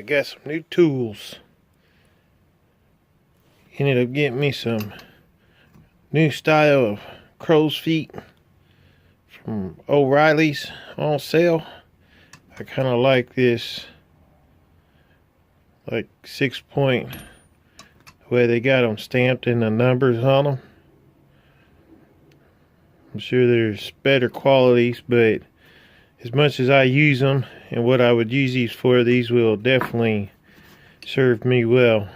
got some new tools. Ended up getting me some new style of crow's feet from O'Reilly's on sale. I kind of like this, like 6-point, where they got them stamped and the numbers on them. I'm sure there's better qualities, but as much as I use them and what I would use these for, these will definitely serve me well.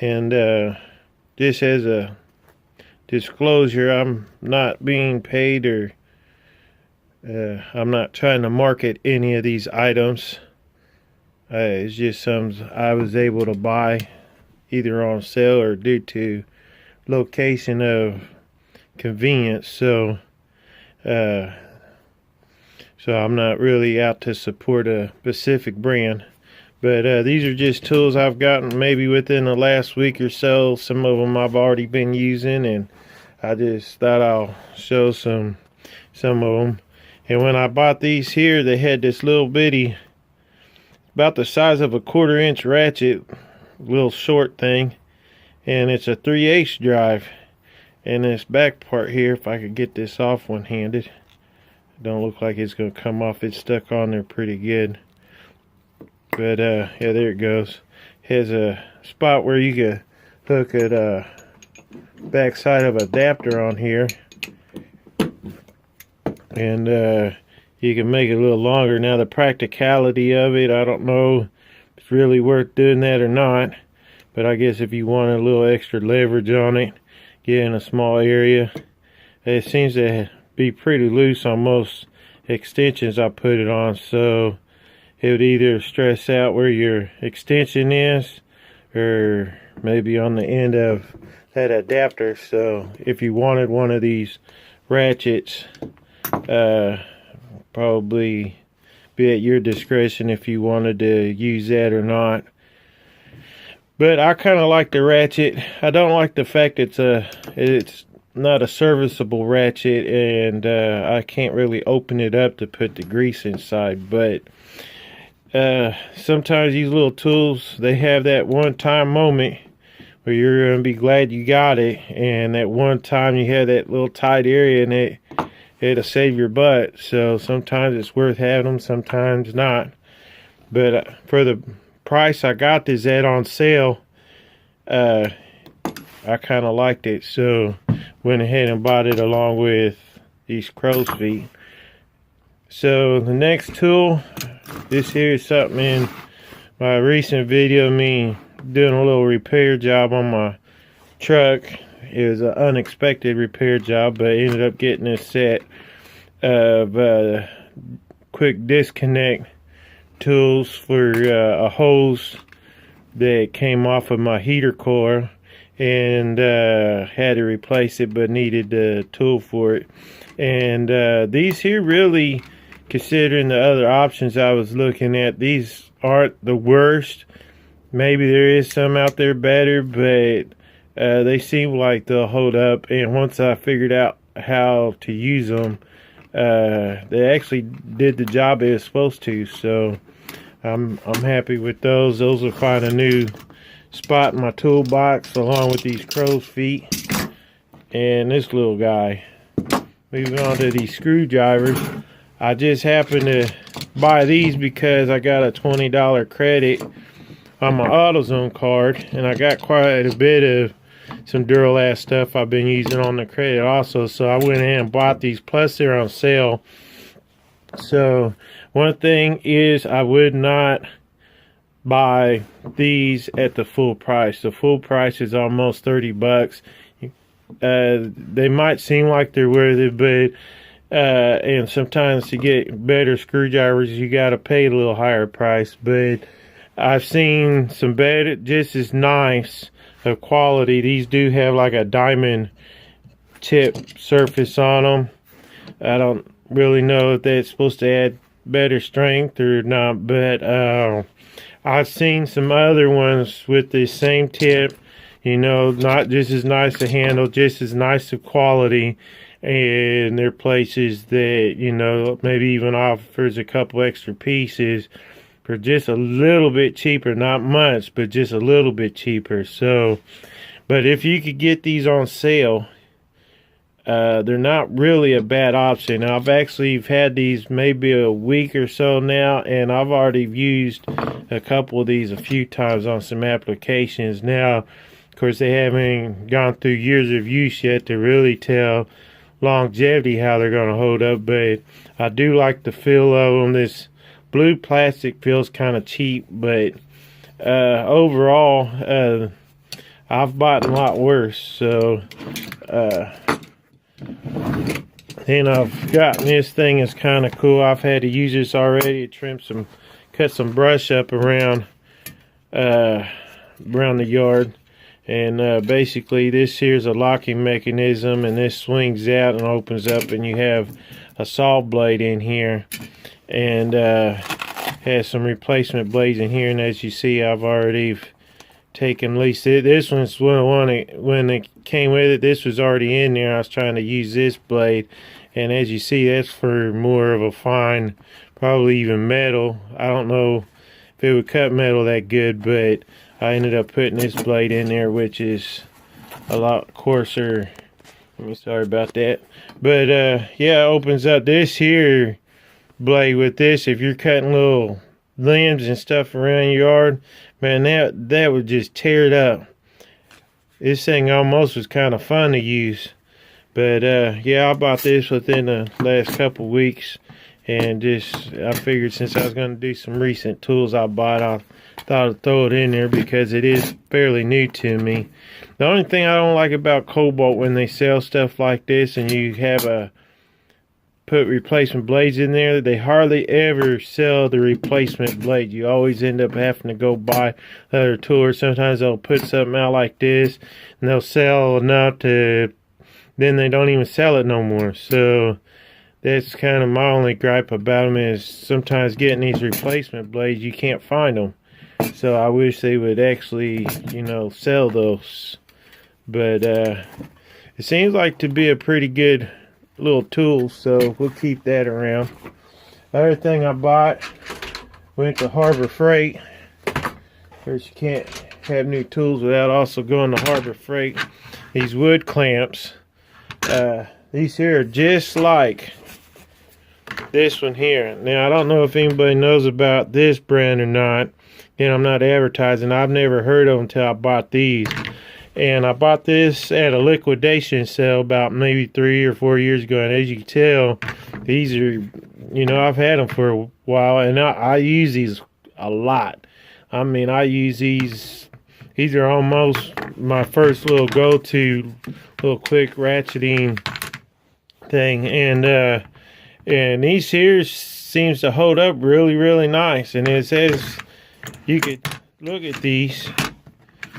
And just as a disclosure, I'm not being paid, or I'm not trying to market any of these items. It's just some I was able to buy either on sale or due to location of convenience. So I'm not really out to support a specific brand. But these are just tools I've gotten maybe within the last week or so. Some of them I've already been using, and I just thought I'll show some of them. And when I bought these here, they had this little bitty, about the size of a 1/4-inch ratchet, little short thing, and it's a 3/8 drive. And this back part here, if I could get this off one-handed, don't look like it's gonna come off. It's stuck on there pretty good. But yeah, there it goes. Has a spot where you can hook a back side of adapter on here, and you can make it a little longer. Now the practicality of it, I don't know if it's really worth doing that or not, but I guess if you want a little extra leverage on it, get in a small area. It seems to be pretty loose on most extensions I put it on, so it would either stress out where your extension is, or maybe on the end of that adapter. So if you wanted one of these ratchets, probably be at your discretion if you wanted to use that or not. But I kind of like the ratchet. I don't like the fact it's not a serviceable ratchet, and I can't really open it up to put the grease inside. But sometimes these little tools, they have that one-time moment where you're going to be glad you got it, and that one time you have that little tight area, and it'll save your butt. So sometimes it's worth having them, sometimes not. But for the price I got this at on sale, I kind of liked it, so went ahead and bought it along with these crow's feet. So the next tool, this here is something in my recent video of me doing a little repair job on my truck. It was an unexpected repair job, but I ended up getting this set of quick disconnect tools for a hose that came off of my heater core, and had to replace it, but needed the tool for it. And these here, really, considering the other options I was looking at, these aren't the worst. Maybe there is some out there better, but they seem like they'll hold up. And once I figured out how to use them, they actually did the job they were supposed to. So I'm happy with those. Those will find a new spot in my toolbox, along with these crow's feet and this little guy. Moving on to these screwdrivers. I just happened to buy these because I got a $20 credit on my AutoZone card, and I got quite a bit of some Duralast stuff I've been using on the credit also, so I went ahead and bought these, plus they're on sale. So one thing is, I would not buy these at the full price. The full price is almost 30 bucks. They might seem like they're worth it, but and sometimes to get better screwdrivers you got to pay a little higher price. But I've seen some better, just as nice of quality. These do have like a diamond tip surface on them. I don't really know if that's supposed to add better strength or not, but I've seen some other ones with the same tip, you know, not just as nice to handle, just as nice of quality, and there are places that, you know, maybe even offers a couple extra pieces for just a little bit cheaper. Not much, but just a little bit cheaper. So, but if you could get these on sale, they're not really a bad option. I've actually had these maybe a week or so now, and I've already used a couple of these a few times on some applications. Now, of course, they haven't gone through years of use yet to really tell longevity how they're going to hold up, but I do like the feel of them. This blue plastic feels kind of cheap, but overall, I've bought a lot worse. So then I've gotten this thing. Is kind of cool. I've had to use this already to cut some brush up around the yard. And basically this here is a locking mechanism, and this swings out and opens up, and you have a saw blade in here, and has some replacement blades in here. And as you see, I've already taken, at least this one's when it came with it, this was already in there. I was trying to use this blade, and as you see, that's for more of a fine, probably even metal. I don't know if it would cut metal that good, but I ended up putting this blade in there, which is a lot coarser. Sorry about that. But yeah, it opens up this here blade with this. If you're cutting little limbs and stuff around your yard, man, that would just tear it up. This thing almost was kind of fun to use. But yeah, I bought this within the last couple weeks, and I figured since I was going to do some recent tools I bought, I thought I'd throw it in there because it is fairly new to me. The only thing I don't like about Cobalt when they sell stuff like this and you have put replacement blades in there, they hardly ever sell the replacement blade. You always end up having to go buy another tool, or sometimes they'll put something out like this and they'll sell enough to, then they don't even sell it no more. So that's kind of my only gripe about them, is sometimes getting these replacement blades, you can't find them. So I wish they would actually, sell those. But it seems like to be a pretty good little tool, so we'll keep that around. Other thing I bought, went to Harbor Freight. Of course, you can't have new tools without also going to Harbor Freight. These wood clamps. These here are just like this one here. Now, I don't know if anybody knows about this brand or not. And I'm not advertising. I've never heard of them until I bought these. And I bought this at a liquidation sale about maybe 3 or 4 years ago. And as you can tell, these are, I've had them for a while. And I use these a lot. I mean, I use these. These are almost my first little go-to, little quick ratcheting thing. And these here seems to hold up really, really nice. And it says, you could look at these.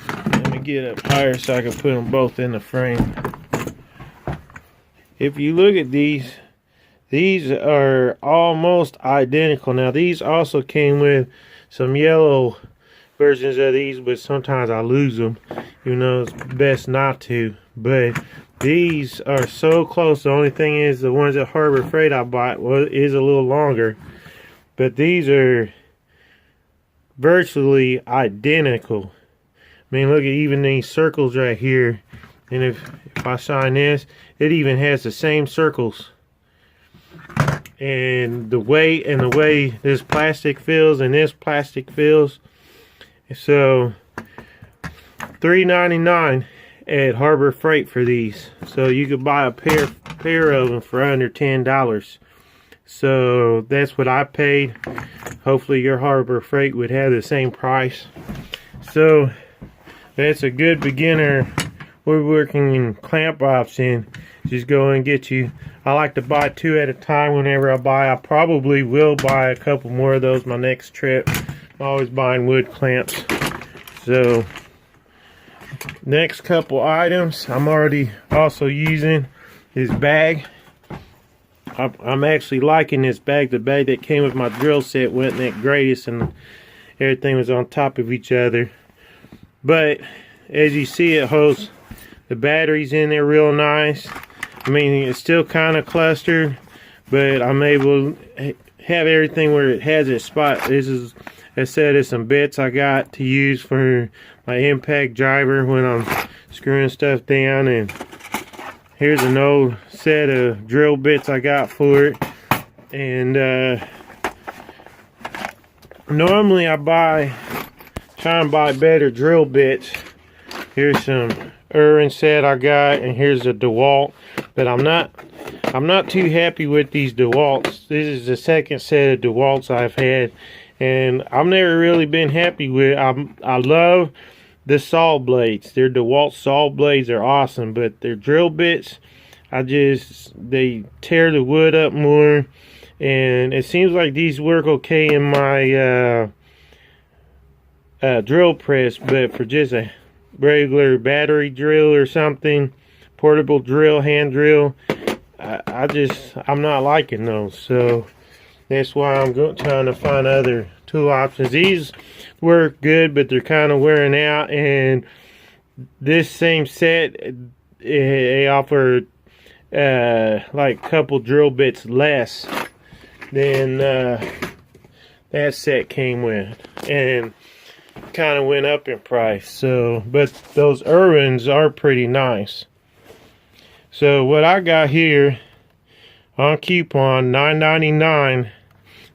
Let me get up higher so I can put them both in the frame. If you look at these are almost identical. Now, these also came with some yellow versions of these, but sometimes I lose them. It's best not to. But these are so close. The only thing is, the ones at Harbor Freight I bought is a little longer. But these are virtually identical. I mean, look at even these circles right here, and if I shine this, it even has the same circles. And the way this plastic feels and this plastic feels. So $3.99 at Harbor Freight for these. So you could buy a pair of them for under $10. So that's what I paid. Hopefully your Harbor Freight would have the same price. So that's a good beginner woodworking clamp option. Just go and get you. I like to buy 2 at a time whenever I buy. I probably will buy a couple more of those my next trip. I'm always buying wood clamps. So next couple items I'm already also using this bag. I'm actually liking this bag. The bag that came with my drill set wasn't that greatest, and everything was on top of each other. But as you see, it holds the batteries in there real nice. I mean, it's still kind of clustered, but I'm able, have everything where it has its spot. This is a set of some bits I got to use for my impact driver when I'm screwing stuff down, and here's an old set of drill bits I got for it. And normally I try and buy better drill bits. Here's some Irwin set I got, and here's a DeWalt, but I'm not too happy with these DeWalts. This is the second set of DeWalts I've had, and I've never really been happy with. I love the saw blades. Their DeWalt saw blades are awesome, but their drill bits, they tear the wood up more, and it seems like these work okay in my drill press, but for just a regular battery drill or something, portable drill, hand drill, I'm not liking those. So that's why I'm trying to find other tool options. These work good, but they're kind of wearing out, and this same set, they offer like a couple drill bits less than that set came with, and kind of went up in price. So, but those Irwins are pretty nice. So what I got here on coupon, $9.99.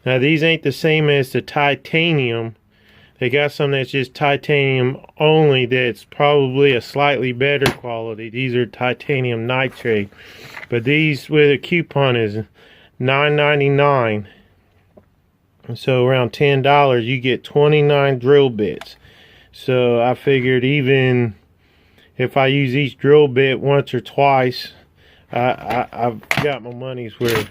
Now these ain't the same as the titanium. They got some that's just titanium only, that's probably a slightly better quality. These are titanium nitrate, but these with a coupon is $9.99. So around $10, you get 29 drill bits. So I figured even if I use each drill bit once or twice, I've got my money's worth.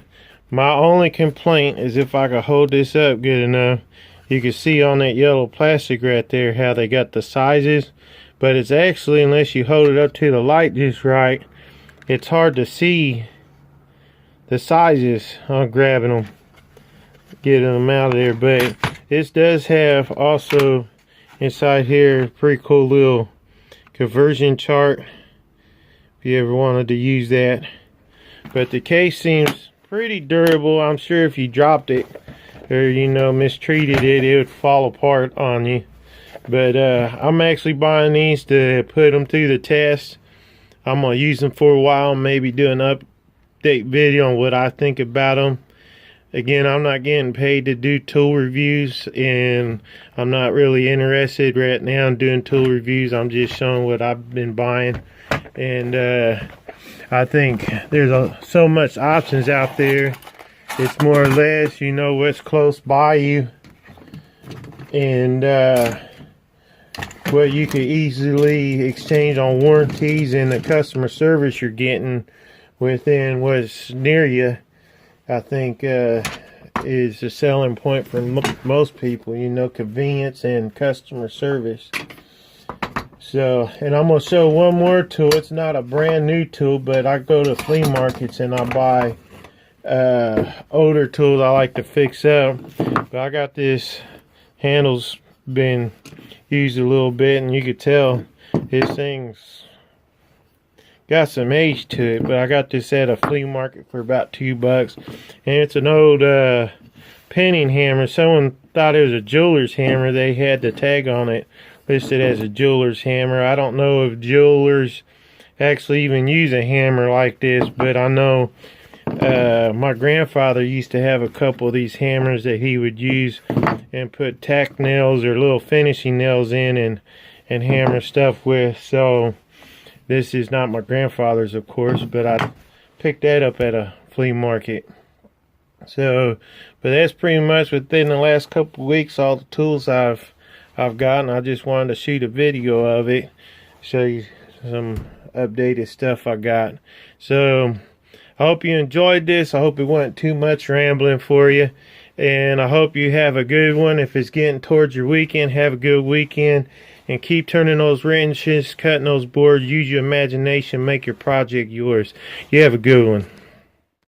My only complaint is if I could hold this up good enough, you can see on that yellow plastic right there how they got the sizes, but it's actually, unless you hold it up to the light just right, it's hard to see the sizes on grabbing them, getting them out of there. But this does have also inside here a pretty cool little conversion chart if you ever wanted to use that. But the case seems pretty durable. I'm sure if you dropped it or mistreated it, it would fall apart on you. But I'm actually buying these to put them through the test. I'm gonna use them for a while, maybe do an update video on what I think about them. Again, I'm not getting paid to do tool reviews, and I'm not really interested right now in doing tool reviews. I'm just showing what I've been buying, and I think there's so much options out there. It's more or less, what's close by you, and what you could easily exchange on warranties, and the customer service you're getting within what's near you, I think is a selling point for most people, convenience and customer service. So, and I'm going to show one more tool. It's not a brand new tool, but I go to flea markets and I buy older tools I like to fix up. But I got this handle's been used a little bit, and you could tell this thing's got some age to it. But I got this at a flea market for about $2, and it's an old penning hammer. Someone thought it was a jeweler's hammer. They had the tag on it listed as a jeweler's hammer. I don't know if jewelers actually even use a hammer like this, but I know my grandfather used to have a couple of these hammers that he would use and put tack nails or little finishing nails in and hammer stuff with. So this is not my grandfather's, of course, but I picked that up at a flea market. So, but that's pretty much within the last couple of weeks all the tools I've gotten. I just wanted to shoot a video of it, show you some updated stuff I got. So I hope you enjoyed this. I hope it wasn't too much rambling for you, and I hope you have a good one. If it's getting towards your weekend, have a good weekend, and keep turning those wrenches, cutting those boards. Use your imagination, make your project yours. You have a good one.